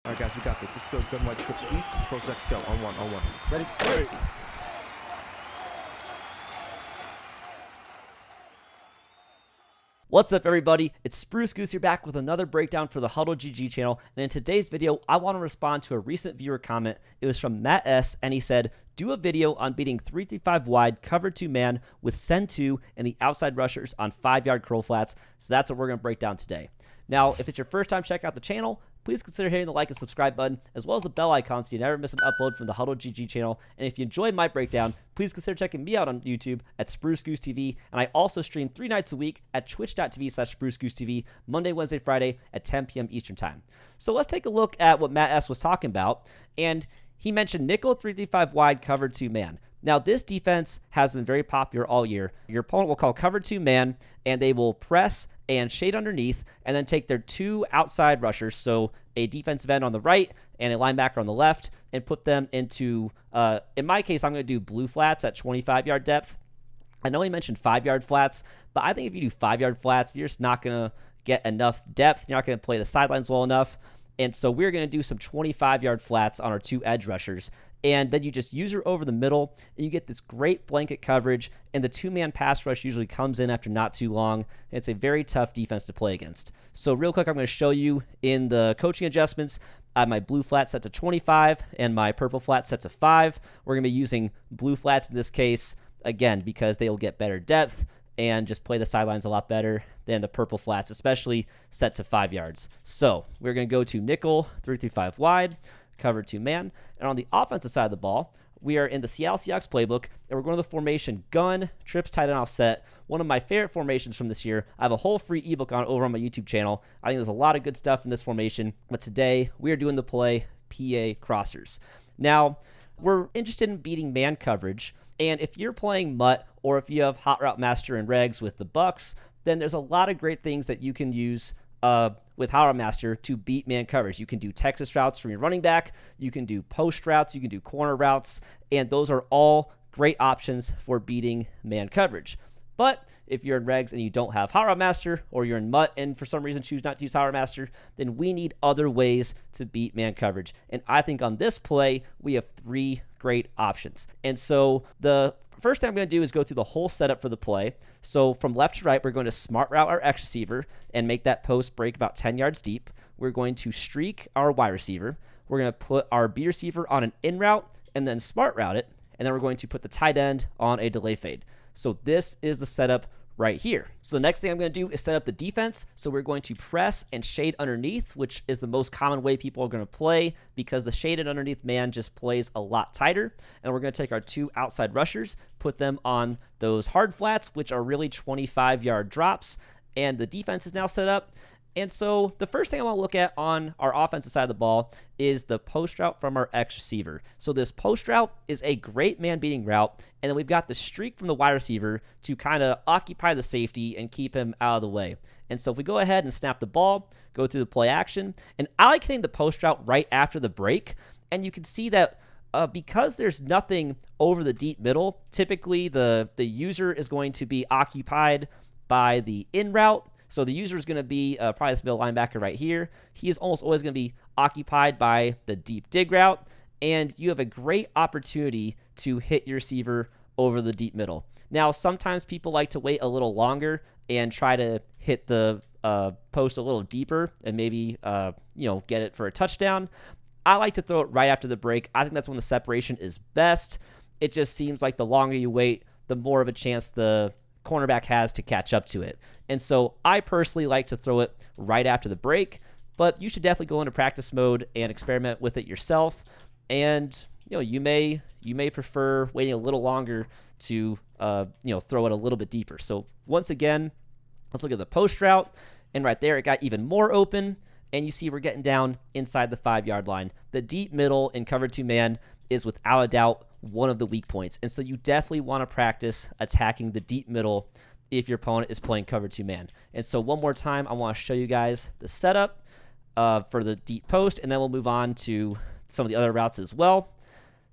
All right, guys, we got this. Let's go. Gun white trips deep. Pros X go. On one. Ready? Ready. What's up, everybody? It's Spruce Goose here, back with another breakdown for the HuddleGG channel. And in today's video, I want to respond to a recent viewer comment. It was from Matt S, and he said, do a video on beating 3-3-5 wide cover 2 man with send 2 and the outside rushers on 5-yard curl flats. So that's what we're going to break down today. Now, if it's your first time checking out the channel, please consider hitting the like and subscribe button, as well as the bell icon so you never miss an upload from the HuddleGG channel. And if you enjoyed my breakdown, please consider checking me out on YouTube at SpruceGooseTV. And I also stream 3 nights a week at twitch.tv/SpruceGooseTV, Monday, Wednesday, Friday at 10 p.m. Eastern Time. So let's take a look at what Matt S was talking about. And he mentioned nickel 3-3-5 wide cover 2 man. Now, this defense has been very popular all year. Your opponent will call cover 2 man, and they will press and shade underneath, and then take their 2 outside rushers, so a defensive end on the right and a linebacker on the left, and put them into, in my case, I'm going to do blue flats at 25-yard depth. I know he mentioned 5-yard flats, but I think if you do 5-yard flats, you're just not going to get enough depth. You're not going to play the sidelines well enough. And so we're going to do some 25-yard flats on our 2 edge rushers. And then you just use her over the middle, and you get this great blanket coverage, and the 2-man pass rush usually comes in after not too long. It's a very tough defense to play against. So real quick, I'm going to show you in the coaching adjustments. I have my blue flat set to 25 and my purple flat set to 5. We're going to be using blue flats in this case, again, because they will get better depth and just play the sidelines a lot better than the purple flats, especially set to 5 yards. So we're going to go to nickel 3-5 wide, cover 2 man. And on the offensive side of the ball, we are in the Seattle Seahawks playbook, and we're going to the formation gun, trips, tight end offset. One of my favorite formations from this year. I have a whole free ebook on over on my YouTube channel. I think there's a lot of good stuff in this formation, but today we are doing the play PA crossers. Now, we're interested in beating man coverage, and if you're playing Mutt or if you have Hot Route Master and Regs with the Bucks, then there's a lot of great things that you can use with Hot Route Master to beat man coverage. You can do Texas routes from your running back, you can do post routes, you can do corner routes, and those are all great options for beating man coverage. But if you're in Regs and you don't have Hot Route Master, or you're in Mutt and for some reason choose not to use Hot Route Master, then we need other ways to beat man coverage. And I think on this play, we have 3 great options. And so the first thing I'm going to do is go through the whole setup for the play. So from left to right, we're going to smart route our X receiver and make that post break about 10 yards deep. We're going to streak our Y receiver. We're going to put our B receiver on an in route and then smart route it. And then we're going to put the tight end on a delay fade. So this is the setup right here. So the next thing I'm going to do is set up the defense. So we're going to press and shade underneath, which is the most common way people are going to play because the shaded underneath man just plays a lot tighter. And we're going to take our 2 outside rushers, put them on those hard flats, which are really 25-yard drops. And the defense is now set up. And so the first thing I want to look at on our offensive side of the ball is the post route from our X receiver. So this post route is a great man beating route. And then we've got the streak from the wide receiver to kind of occupy the safety and keep him out of the way. And so if we go ahead and snap the ball, go through the play action, and I like hitting the post route right after the break. And you can see that because there's nothing over the deep middle, typically the user is going to be occupied by the in route. So the user is going to be probably this middle linebacker right here. He is almost always going to be occupied by the deep dig route, and you have a great opportunity to hit your receiver over the deep middle. Now, sometimes people like to wait a little longer and try to hit the post a little deeper and maybe get it for a touchdown. I like to throw it right after the break. I think that's when the separation is best. It just seems like the longer you wait, the more of a chance the cornerback has to catch up to it. And so I personally like to throw it right after the break, but you should definitely go into practice mode and experiment with it yourself. And you may prefer waiting a little longer to throw it a little bit deeper. So once again, let's look at the post route, and right there it got even more open, and you see we're getting down inside the 5-yard line. The deep middle in cover 2 man is without a doubt one of the weak points. And so you definitely want to practice attacking the deep middle if your opponent is playing cover 2 man. And so one more time, I want to show you guys the setup for the deep post, and then we'll move on to some of the other routes as well.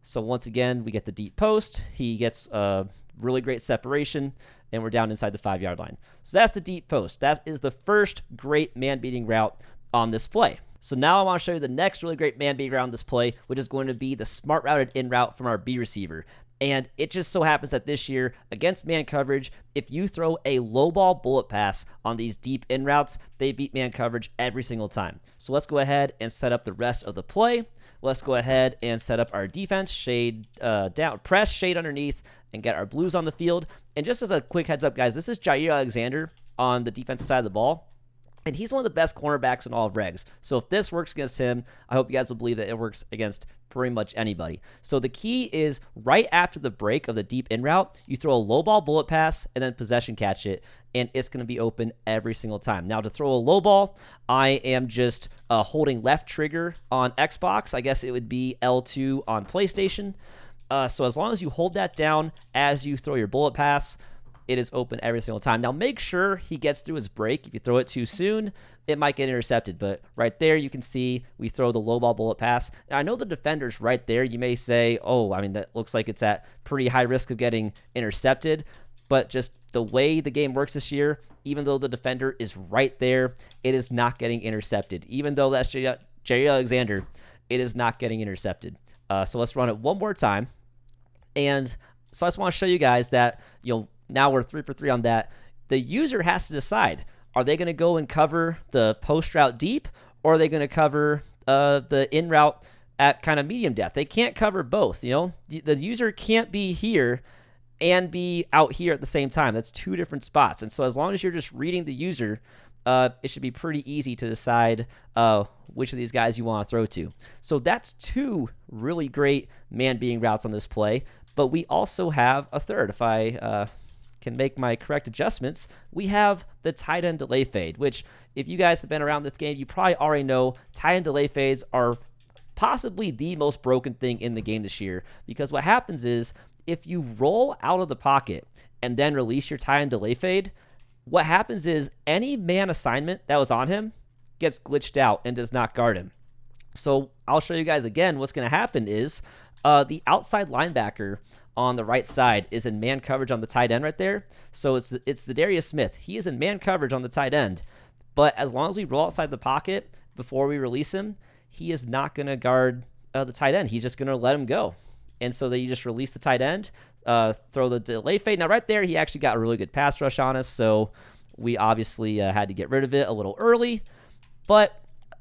So once again, we get the deep post. He gets really great separation, and we're down inside the 5-yard line. So that's the deep post. That is the first great man-beating route on this play. So now I want to show you the next really great man being route on this play, which is going to be the smart routed in route from our B receiver. And it just so happens that this year, against man coverage, if you throw a low ball bullet pass on these deep in routes, they beat man coverage every single time. So let's go ahead and set up the rest of the play. Let's go ahead and set up our defense, shade down, press, shade underneath, and get our blues on the field. And just as a quick heads up, guys, this is Jair Alexander on the defensive side of the ball. And he's one of the best cornerbacks in all of regs. So if this works against him, I hope you guys will believe that it works against pretty much anybody. So the key is right after the break of the deep in route, you throw a low ball bullet pass and then possession catch it, and it's going to be open every single time. Now to throw a low ball, I am just holding left trigger on Xbox. I guess it would be L2 on PlayStation. So as long as you hold that down as you throw your bullet pass, it is open every single time. Now make sure he gets through his break. If you throw it too soon, it might get intercepted. But right there, you can see we throw the low ball bullet pass. Now I know the defender's right there. You may say, oh, I mean, that looks like it's at pretty high risk of getting intercepted. But just the way the game works this year, even though the defender is right there, it is not getting intercepted. Even though that's Jair Alexander, it is not getting intercepted. So let's run it one more time. And so I just want to show you guys that, now we're 3 for 3 on that. The user has to decide, are they going to go and cover the post route deep, or are they going to cover the in route at kind of medium depth? They can't cover both. The user can't be here and be out here at the same time. That's two different spots. And so as long as you're just reading the user, it should be pretty easy to decide which of these guys you want to throw to. So that's two really great man being routes on this play. But we also have a third. If I can make my correct adjustments, we have the tight end delay fade, which if you guys have been around this game, you probably already know tight end delay fades are possibly the most broken thing in the game this year, because what happens is if you roll out of the pocket and then release your tight end delay fade, what happens is any man assignment that was on him gets glitched out and does not guard him. So I'll show you guys again. What's going to happen is the outside linebacker on the right side is in man coverage on the tight end right there. So it's the Darius Smith. He is in man coverage on the tight end. But as long as we roll outside the pocket before we release him, he is not going to guard the tight end. He's just going to let him go. And so you just release the tight end, throw the delay fade. Now right there, he actually got a really good pass rush on us. So we obviously had to get rid of it a little early. But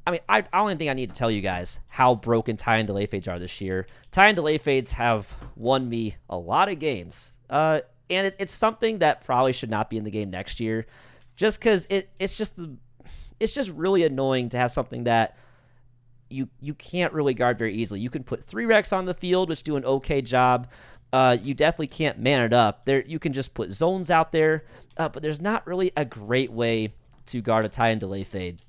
I mean, I don't think I need to tell you guys how broken tie and delay fades are this year. Tie and delay fades have won me a lot of games. And it's something that probably should not be in the game next year, just because it's just really annoying to have something that you can't really guard very easily. You can put 3 recs on the field, which do an okay job. You definitely can't man it up. You can just put zones out there, but there's not really a great way to guard a tie and delay fade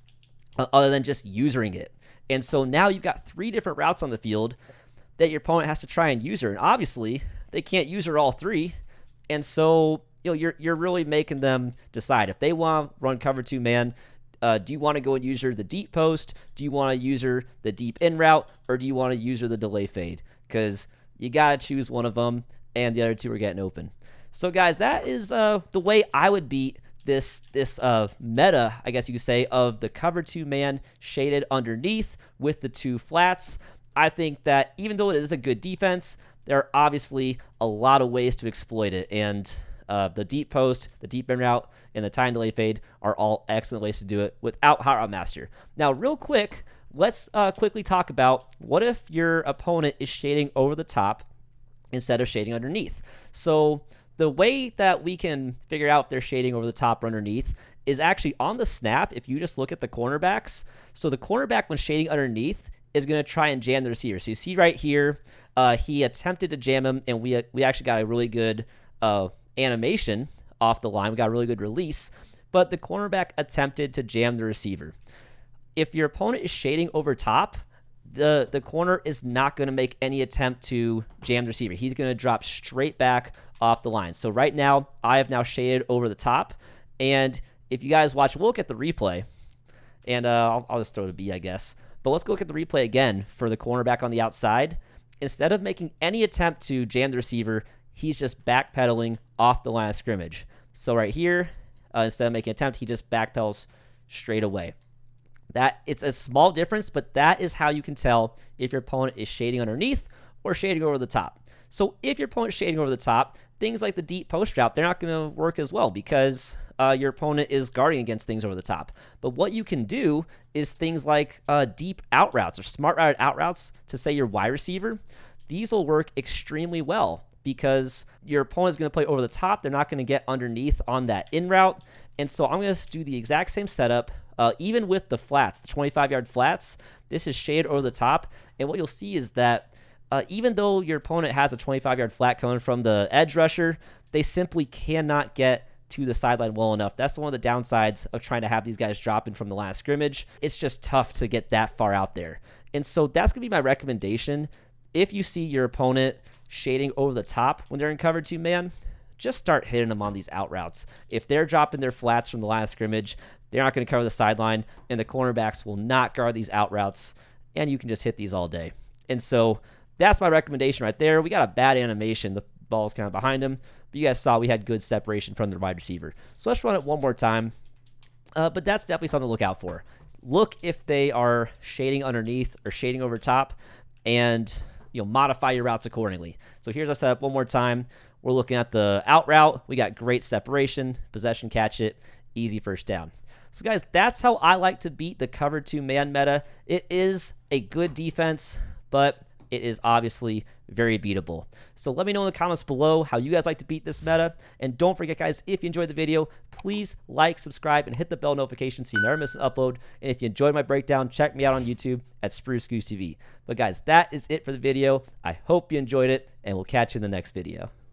other than just using it. And so now you've got 3 different routes on the field that your opponent has to try and user. And obviously, they can't user all 3. And so you're really making them decide. If they want to run cover 2 man, do you want to go and user the deep post? Do you want to user the deep in route? Or do you want to user the delay fade? Because you got to choose one of them, and the other 2 are getting open. So guys, that is the way I would beat this meta, I guess you could say, of the cover 2 man shaded underneath with the 2 flats. I think that even though it is a good defense, there are obviously a lot of ways to exploit it, and the deep post, the deep in route, and the tie and delay fade are all excellent ways to do it without Hot Route Master. Now, real quick, let's quickly talk about what if your opponent is shading over the top instead of shading underneath. So the way that we can figure out if they're shading over the top or underneath is actually on the snap. If you just look at the cornerbacks, so the cornerback when shading underneath is going to try and jam the receiver. So you see right here, he attempted to jam him, and we actually got a really good animation off the line. We got a really good release, but the cornerback attempted to jam the receiver. If your opponent is shading over top, the corner is not going to make any attempt to jam the receiver. He's going to drop straight back off the line. So right now, I have now shaded over the top, and if you guys watch, we'll look at the replay, and I'll just throw it a B, I guess. But let's go look at the replay again for the cornerback on the outside. Instead of making any attempt to jam the receiver, he's just backpedaling off the line of scrimmage. So right here, instead of making an attempt, he just backpedals straight away. That it's a small difference, but that is how you can tell if your opponent is shading underneath or shading over the top. So if your opponent is shading over the top, things like the deep post route, they're not going to work as well because your opponent is guarding against things over the top. But what you can do is things like deep out routes or smart routed out routes to, say, your wide receiver. These will work extremely well because your opponent is going to play over the top. They're not going to get underneath on that in route. And so I'm going to do the exact same setup. Even with the flats, the 25-yard flats, this is shaded over the top. And what you'll see is that even though your opponent has a 25-yard flat coming from the edge rusher, they simply cannot get to the sideline well enough. That's one of the downsides of trying to have these guys drop in from the line of scrimmage. It's just tough to get that far out there. And so that's going to be my recommendation. If you see your opponent shading over the top when they're in cover 2 man, just start hitting them on these out routes. If they're dropping their flats from the line of scrimmage, they're not going to cover the sideline, and the cornerbacks will not guard these out routes, and you can just hit these all day. And so that's my recommendation right there. We got a bad animation. The ball's kind of behind him, but you guys saw we had good separation from the wide receiver. So let's run it one more time. But that's definitely something to look out for. Look if they are shading underneath or shading over top, and modify your routes accordingly. So here's our setup one more time. We're looking at the out route. We got great separation, possession, catch it, easy first down. So guys, that's how I like to beat the cover 2 man meta. It is a good defense, but it is obviously very beatable. So let me know in the comments below how you guys like to beat this meta. And don't forget, guys, if you enjoyed the video, please like, subscribe, and hit the bell notification so you never miss an upload. And if you enjoyed my breakdown, check me out on YouTube at SpruceGooseTV. But guys, that is it for the video. I hope you enjoyed it, and we'll catch you in the next video.